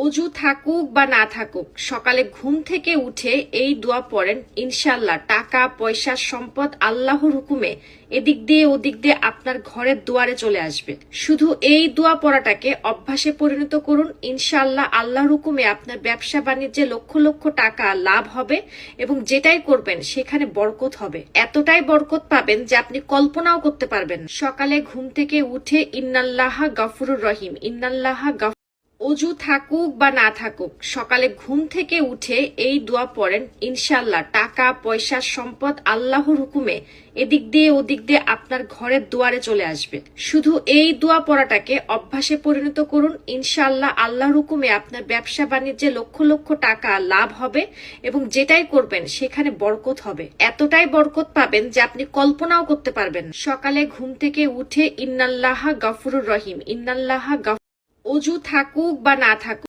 অজু থাকুক বা না থাকুক, সকালে ঘুম থেকে উঠে এই দোয়া পড়েন, ইনশাল্লাহ টাকা পয়সা সম্পদ আল্লাহর হুকুমে এদিক দিয়ে ওদিক দিয়ে আপনার ঘরের দুয়ারে চলে আসবে। শুধু এই দোয়া পড়াটাকে অভ্যাসে পরিণত করুন, ইনশাল্লাহ আল্লাহর হুকুমে আপনার ব্যবসা বাণিজ্যে লক্ষ লক্ষ টাকা লাভ হবে এবং যেটাই করবেন সেখানে বরকত হবে। এতটাই বরকত পাবেন যে আপনি কল্পনাও করতে পারবেন না। সকালে ঘুম থেকে উঠে ইন্নাল্লাহা গফুরুর রহিম, ইন্নাল্লাহা অজু থাকুক বা না থাকুক, সকালে ঘুম থেকে উঠে এই দোয়া পড়েন, ইনশাল্লাহ টাকা পয়সা সম্পদ আল্লাহর হুকুমে এদিক দিয়ে ওদিক দিয়ে আপনার ঘরের দুয়ারে চলে আসবে। শুধু এই দোয়া পড়াটাকে অভ্যাসে পরিণত করুন, ইনশাল্লাহ আল্লাহর হুকুমে আপনার ব্যবসা বাণিজ্যে লক্ষ লক্ষ টাকা লাভ হবে এবং যেটাই করবেন সেখানে বরকত হবে। এতটাই বরকত পাবেন যে আপনি কল্পনাও করতে পারবেন না। সকালে ঘুম থেকে উঠে ইন্নাল্লাহা গফুরুর রহিম, ইন্নাল্লাহা অজু থাকুক বা না থাকুক।